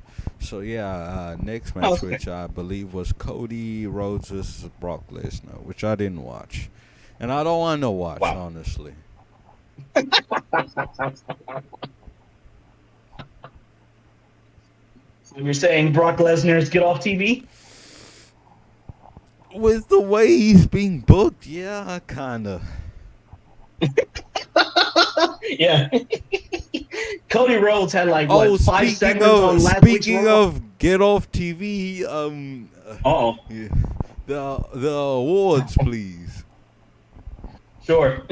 So yeah, next Oh, match, okay. which I believe was Cody Rhodes versus Brock Lesnar, which I didn't watch, and I don't want to watch, Wow. honestly. So you're saying Brock Lesnar's get off TV? With the way he's being booked, yeah, kinda. Yeah. Cody Rhodes had like Oh, what 5 speaking segments on of last week's speaking Raw. of get off TV, Uh-oh. yeah, the awards, please. Sure.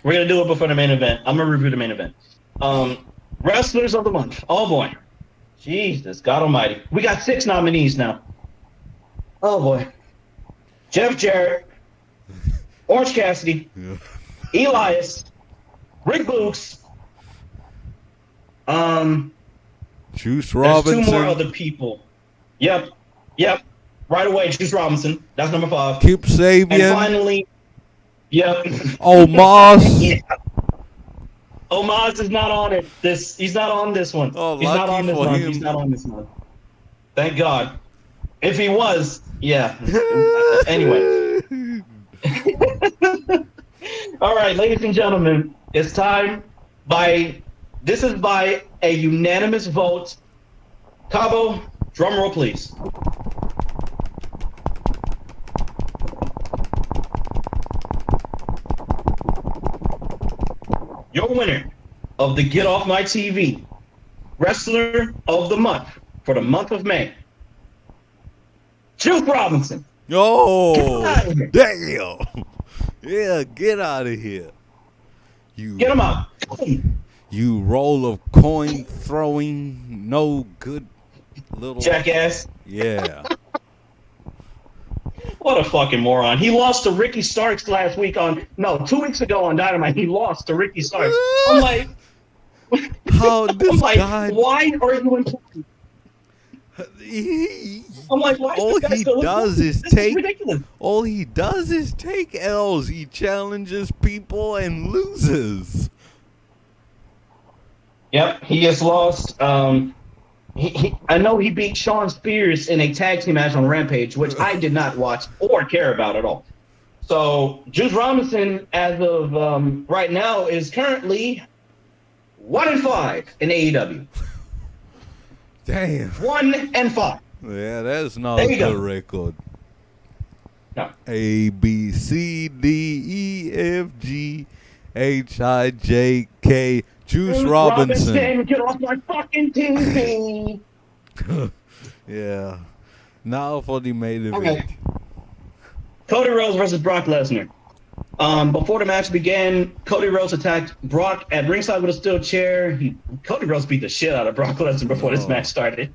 We're gonna do it before the main event. I'm gonna review the main event. Wrestlers of the month. Oh boy. Jesus, God Almighty. We got 6 nominees now. Oh boy. Jeff Jarrett, Orange Cassidy, Yeah. Elias, Rick Books. Juice There's 2 Robinson. more other people. Yep. Right away, Juice Robinson. That's number 5. Kip And Sabian. finally, yep. Omos. Yeah. Omos is not on it. He's not on this one. Oh, He's not lucky on this for one. him. He's not on this one. Thank God. If he was, yeah. Anyway. All right, ladies and gentlemen, it's time. This is by a unanimous vote. Kgabo, drum roll, please. Your winner of the Get Off My TV Wrestler of the Month for the month of May, Juice Robinson. Oh, Get out of here. damn. Yeah, get out of here. Get him out. You roll of coin throwing, no good little Jackass. Yeah. What a fucking moron. He lost to Ricky Starks last week 2 weeks ago on Dynamite. He lost to Ricky Starks. I'm like, How this I'm like, guy why are you implying? I'm like, why all is this guy he still does implying? is This take is ridiculous. all he does is take L's. He challenges people and loses. Yep, he has lost. I know he beat Shawn Spears in a tag team match on Rampage, which I did not watch or care about at all. So Juice Robinson, as of right now, is currently 1-5 in AEW. Damn. 1-5. Yeah, that's not There a you go. good record. No. A B C D E F G H I J K. Juice Robinson. Get off my fucking TV. Yeah. Now for the main event. Okay. Cody Rhodes versus Brock Lesnar. Before the match began, Cody Rhodes attacked Brock at ringside with a steel chair. Cody Rhodes beat the shit out of Brock Lesnar before this match started.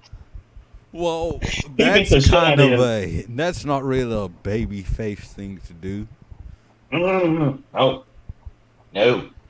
Well, beat the that's shit kind out of of that's not really a baby face thing to do. No.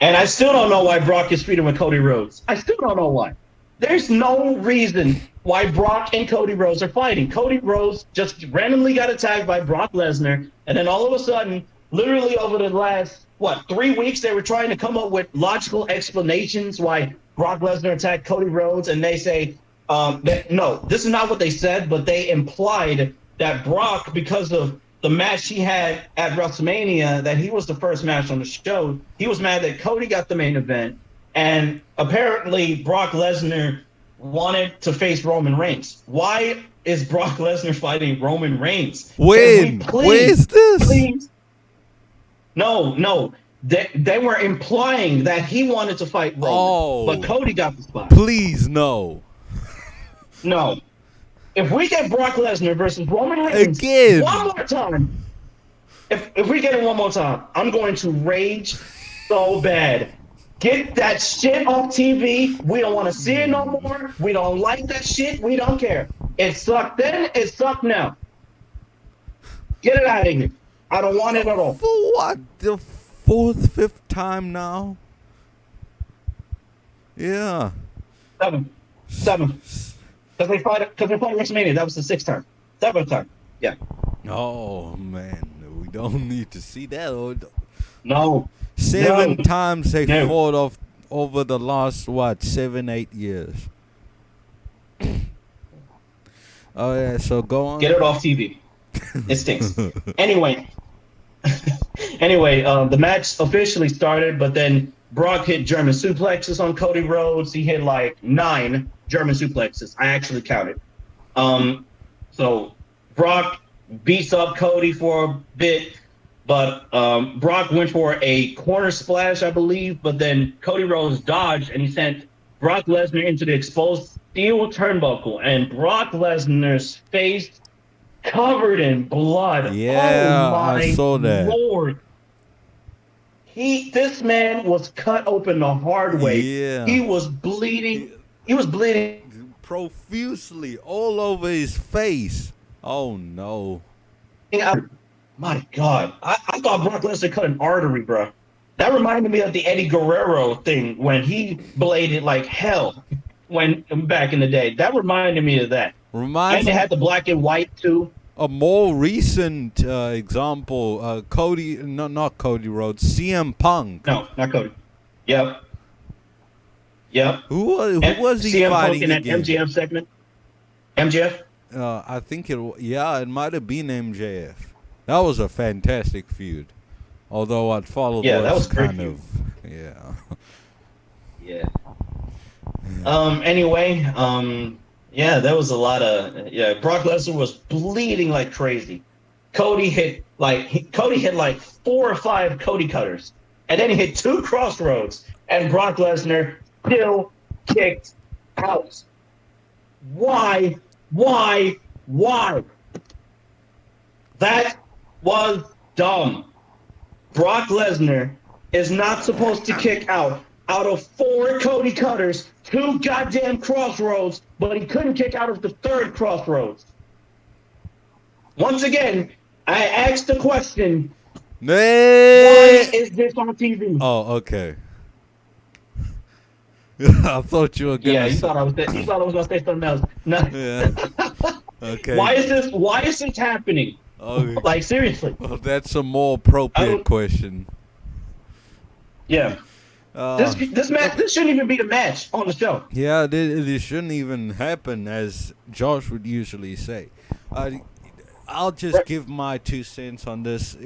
And I still don't know why Brock is feuding with Cody Rhodes. I still don't know why. There's no reason why Brock and Cody Rhodes are fighting. Cody Rhodes just randomly got attacked by Brock Lesnar, and then all of a sudden, literally over the last, 3 weeks, they were trying to come up with logical explanations why Brock Lesnar attacked Cody Rhodes, and they say, no, this is not what they said, but they implied that Brock, because of the match he had at WrestleMania, that he was the first match on the show, he was mad that Cody got the main event, and apparently Brock Lesnar wanted to face Roman Reigns. Why is Brock Lesnar fighting Roman Reigns? When? Where's this? Please. No. They were implying that he wanted to fight Roman, but Cody got the spot. Please, no. No. If we get Brock Lesnar versus Roman Reigns Again. one more time, if we get it one more time, I'm going to rage so bad. Get that shit off TV. We don't want to see it no more. We don't like that shit. We don't care. It sucked then. It sucked now. Get it out of here. I don't want it at all. For what? The 4th, 5th time now? Yeah. 7. Because they fought WrestleMania. That was the 6th time. 7th time. Yeah. Oh, man. We don't need to see that. No. 7 No. times they No. fought over the last, 7, 8 years. Oh yeah, so go on. Get it off TV. It stinks. Anyway, the match officially started, but then Brock hit German suplexes on Cody Rhodes. He hit like 9 German suplexes. I actually counted. So Brock beats up Cody for a bit, but Brock went for a corner splash, I believe, but then Cody Rhodes dodged and he sent Brock Lesnar into the exposed steel turnbuckle, and Brock Lesnar's face covered in blood. Yeah, oh my I saw that. Lord. This man was cut open the hard way. Yeah. He was bleeding. He was bleeding profusely all over his face. Oh no. My God. I thought Brock Lesnar cut an artery, bro. That reminded me of the Eddie Guerrero thing when he bladed like hell when back in the day. That reminded me of that. And they had the black and white too. A more recent example, Cody, not Cody Rhodes, CM Punk. No, not Cody. Yep. Who was he CM fighting Punk in that against? MJF segment? MJF? I think it might have been MJF. That was a fantastic feud. Although what followed was kind of Yeah. Anyway, there was a lot of Brock Lesnar was bleeding like crazy. Cody hit like 4 or 5 Cody cutters, and then he hit 2 crossroads, and Brock Lesnar still kicked out. Why? That was dumb. Brock Lesnar is not supposed to kick out of 4 Cody cutters, 2 goddamn crossroads, but he couldn't kick out of the 3rd crossroads. Once again, I asked the question, why is this on TV? Oh, okay. I thought you were gonna. Yeah, you thought I was gonna say something else. No. Yeah. Okay. Why is this happening? Oh, like seriously. Well, that's a more appropriate question. Yeah. This shouldn't even be a match on the show. Yeah, this shouldn't even happen, as Josh would usually say. I'll just give my 2 cents on this.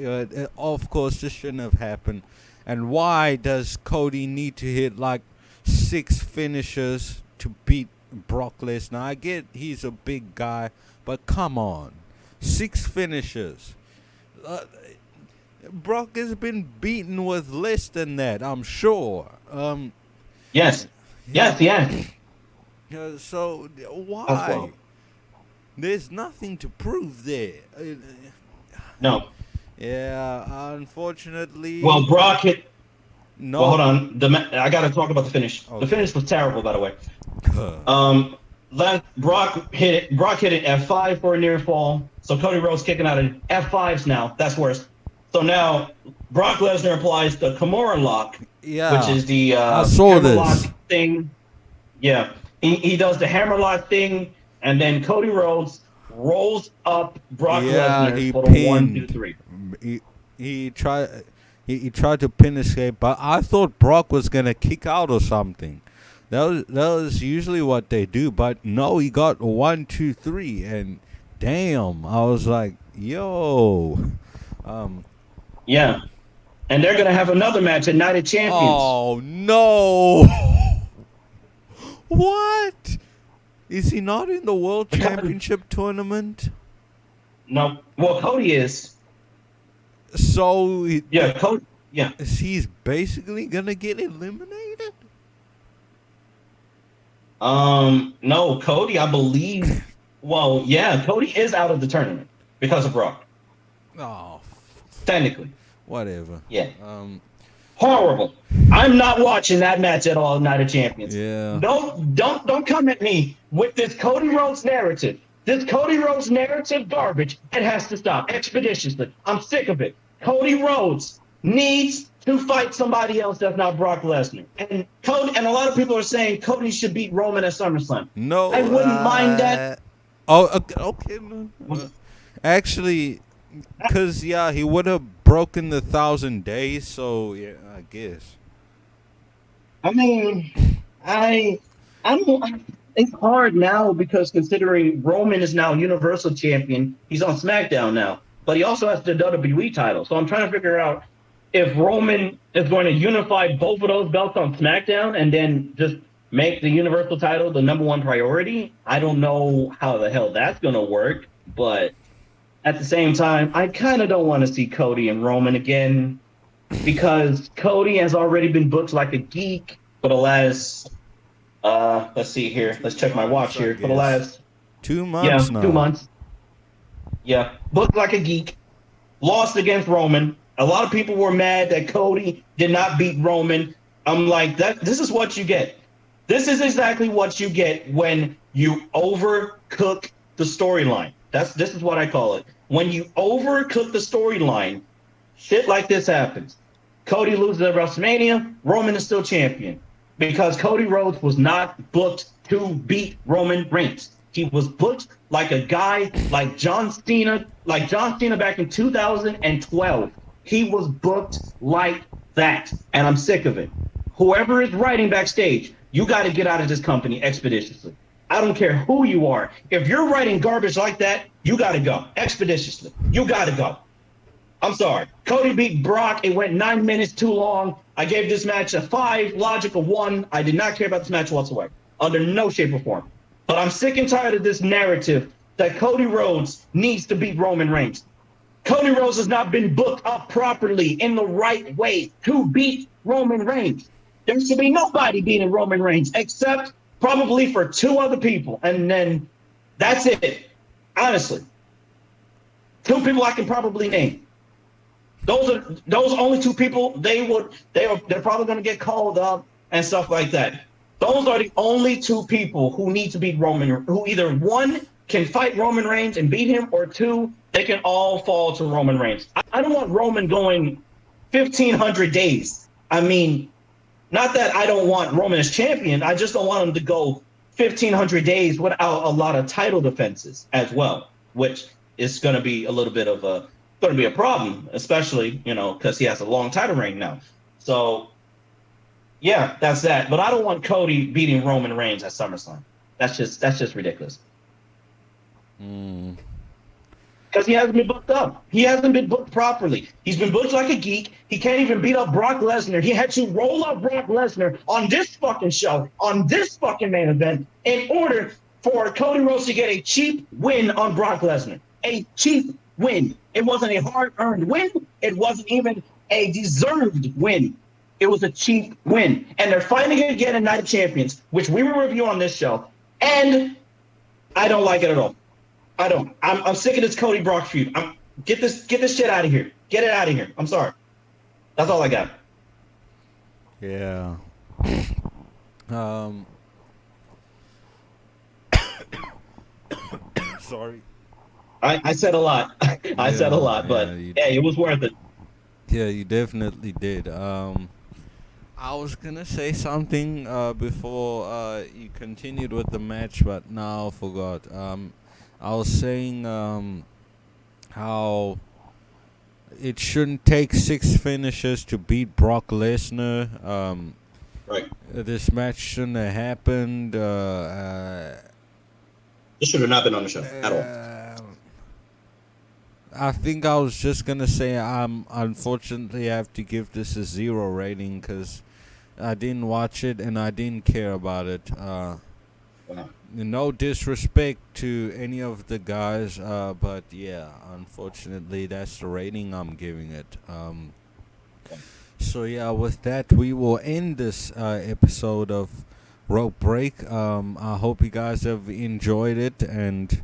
Of course, this shouldn't have happened. And why does Cody need to hit like 6 finishers to beat Brock Lesnar? I get he's a big guy, but come on. 6 finishers. Brock has been beaten with less than that, I'm sure. Yes. So why? There's nothing to prove there. No. Yeah, unfortunately. Well, Brock hit. No. Well, hold on. I got to talk about the finish. Okay. The finish was terrible, by the way. Brock hit it F5 for a near fall. So Cody Rhodes kicking out in F5s now. That's worse. So now Brock Lesnar applies the Kimura lock, which is the hammerlock thing. Yeah, he does the hammerlock thing, and then Cody Rhodes rolls up Brock Lesnar for the 1, 2, 3. He tried to pin escape, but I thought Brock was gonna kick out or something. That was usually what they do, but no, he got 1, 2, 3, and damn, I was like, yo. Yeah, and they're gonna have another match at Night of Champions. Oh no! What? Is he not in the World Championship tournament? No. Well, Cody is. So Cody. Yeah. He's basically gonna get eliminated. No, Cody, I believe. Well, yeah, Cody is out of the tournament because of Brock. Oh. Technically. Whatever. Yeah. Horrible. I'm not watching that match at all. Night of Champions. Yeah. Don't come at me with this Cody Rhodes narrative. This Cody Rhodes narrative garbage. It has to stop expeditiously. I'm sick of it. Cody Rhodes needs to fight somebody else that's not Brock Lesnar. And a lot of people are saying Cody should beat Roman at SummerSlam. No, I wouldn't mind that. Oh, okay. Actually, because he would have broken the 1,000 days. So yeah, I guess. I mean, it's hard now because considering Roman is now Universal Champion, he's on SmackDown now, but he also has the WWE title. So I'm trying to figure out if Roman is going to unify both of those belts on SmackDown and then just make the Universal title the #1 priority. I don't know how the hell that's going to work, but at the same time, I kind of don't want to see Cody and Roman again because Cody has already been booked like a geek for the last, let's see here. Let's check my watch here. For the last 2 months now. 2 months. Yeah, booked like a geek. Lost against Roman. A lot of people were mad that Cody did not beat Roman. I'm like, this is what you get. This is exactly what you get when you overcook the storyline. This is what I call it. When you overcook the storyline, shit like this happens. Cody loses at WrestleMania, Roman is still champion. Because Cody Rhodes was not booked to beat Roman Reigns. He was booked like a guy like John Cena back in 2012. He was booked like that. And I'm sick of it. Whoever is writing backstage, you got to get out of this company expeditiously. I don't care who you are. If you're writing garbage like that, you got to go expeditiously. You got to go. I'm sorry. Cody beat Brock. It went 9 minutes too long. I gave this match a 5, Logic a 1. I did not care about this match whatsoever, under no shape or form. But I'm sick and tired of this narrative that Cody Rhodes needs to beat Roman Reigns. Cody Rhodes has not been booked up properly in the right way to beat Roman Reigns. There should be nobody beating Roman Reigns except probably for 2 other people. And then that's it. Honestly. 2 people I can probably name. Those only 2 people, they're probably going to get called up and stuff like that. Those are the only 2 people who need to beat Roman, who either 1 can fight Roman Reigns and beat him, or 2, they can all fall to Roman Reigns. I don't want Roman going 1,500 days. I mean, not that I don't want Roman as champion. I just don't want him to go 1,500 days without a lot of title defenses as well, which is going to be a little bit of a problem, especially, because he has a long title reign now. So, yeah, that's that. But I don't want Cody beating Roman Reigns at SummerSlam. That's just ridiculous. Because he hasn't been booked up. He hasn't been booked properly. He's been booked like a geek. He can't even beat up Brock Lesnar. He had to roll up Brock Lesnar on this fucking show, on this fucking main event, in order for Cody Rhodes to get a cheap win on Brock Lesnar. A cheap win. It wasn't a hard-earned win. It wasn't even a deserved win. It was a cheap win. And they're fighting again in Night of Champions, which we will review on this show. And I don't like it at all. I don't. I'm sick of this Cody Brock feud. Get this shit out of here. Get it out of here. I'm sorry. That's all I got. Yeah. Sorry. I said a lot. I said a lot, but hey, it was worth it. Yeah, you definitely did. I was gonna say something before you continued with the match, but now I forgot. I was saying how it shouldn't take 6 finishes to beat Brock Lesnar. Right. This match shouldn't have happened. This should have not been on the show at all. I think I was just gonna say unfortunately I have to give this a 0 rating because I didn't watch it and I didn't care about it. No disrespect to any of the guys, but yeah, unfortunately that's the rating I'm giving it. So yeah, with that we will end this episode of Rope Break. I hope you guys have enjoyed it, and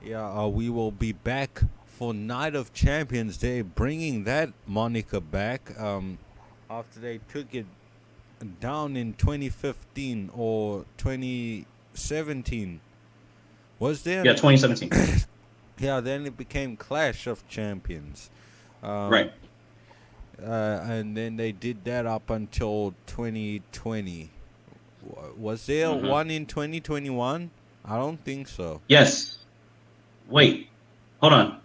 yeah, we will be back for Night of Champions Day, bringing that moniker back after they took it down in 2015 or 2017. Was there? Yeah, 2017. Yeah, then it became Clash of Champions. Right. And then they did that up until 2020. Was there one in 2021? I don't think so. Yes. Wait. Hold on.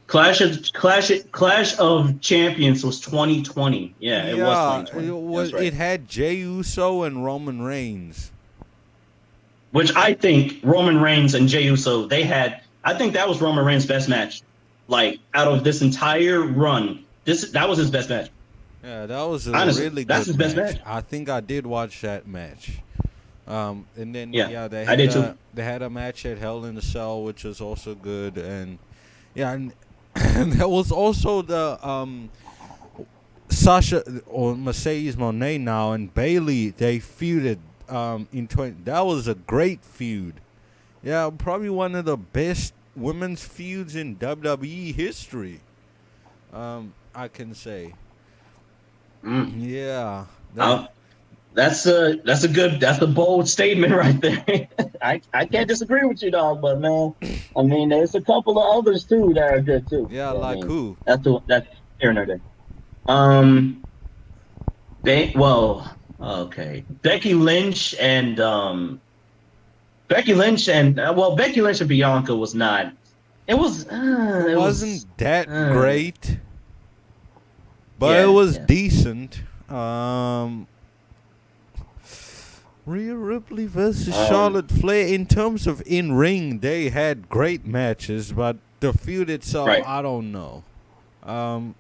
Clash of Champions was 2020. Yeah, it was 2020. It had Jey Uso and Roman Reigns. which I think Roman Reigns and Jey Uso, I think that was Roman Reigns' best match. Like, out of this entire run, that was his best match. Yeah, that was a Honestly, really that's good his best match. match. I think I did watch that match. And then they I did too. They had a match at Hell in a Cell, which was also good, and and there was also the Sasha or Mercedes Moné now and Bailey. They feuded in 20. That was a great feud. Yeah, probably one of the best women's feuds in WWE history. I can say. Yeah. That's a bold statement right there. I can't disagree with you, dog. But man, I mean, there's a couple of others too that are good too. Yeah, like who? That's here and there. Okay, Becky Lynch and Becky Lynch and Bianca was not. It wasn't that great, but it was decent. Rhea Ripley versus Charlotte Flair. In terms of in-ring, they had great matches, but the feud itself, I don't know. Nah,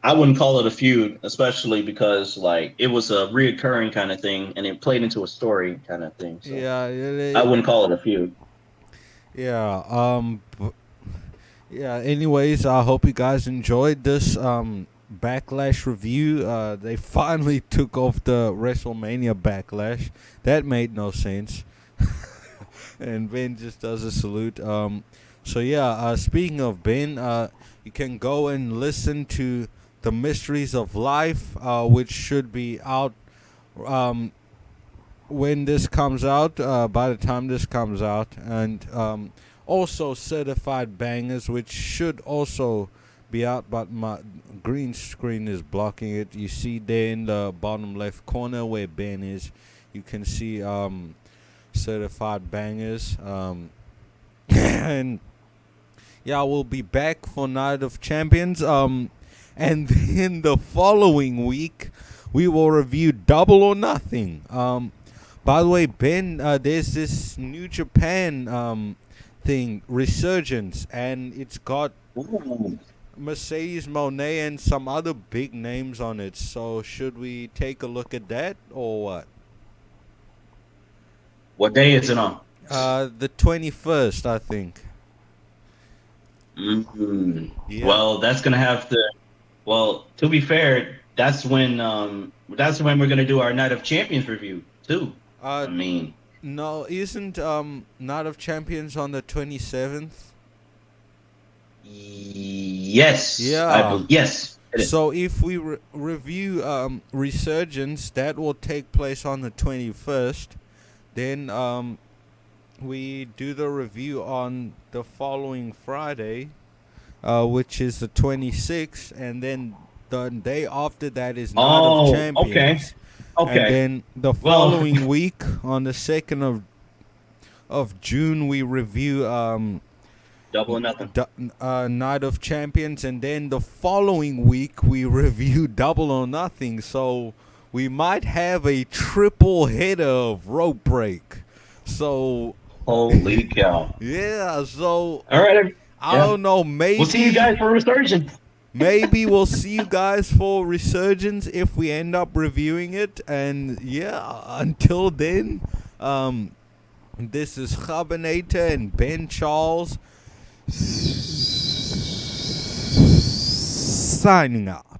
I wouldn't call it a feud, especially because like it was a reoccurring kind of thing, and it played into a story kind of thing. So I wouldn't call it a feud. Yeah. Anyways, I hope you guys enjoyed this Backlash review. They finally took off the WrestleMania Backlash. That made no sense. And Ben just does a salute. Speaking of Ben, you can go and listen to The Mysteries of Life, which should be out when this comes out, by the time this comes out. And also Certified Bangers, which should also be out, but my green screen is blocking it. You see there in the bottom left corner where Ben is, you can see Certified Bangers. And yeah, we'll be back for Night of Champions. And then the following week, we will review Double or Nothing. By the way, Ben, there's this New Japan thing, Resurgence, and it's got Mercedes Moné and some other big names on it. So should we take a look at that or what? What day is it on? The 21st, I think. Mm-hmm. Yeah. Well, that's gonna have to. Well, to be fair, that's when we're gonna do our Night of Champions review too. No, isn't Night of Champions on the 27th? Yes. Yeah. Yes. So if we review Resurgence, that will take place on the 21st. Then we do the review on the following Friday, which is the 26th, and then the day after that is Night of Champions. Okay. And then the following week, on the 2nd of June, we review Double or Nothing. Night of Champions, and then the following week we review Double or Nothing. So we might have a triple header of Rope Break. So holy cow! Yeah. So all right. I don't know. Maybe we'll see you guys for Resurgence. Maybe we'll see you guys for Resurgence if we end up reviewing it. And yeah, until then, this is Kgabo and Ben Charles signing out.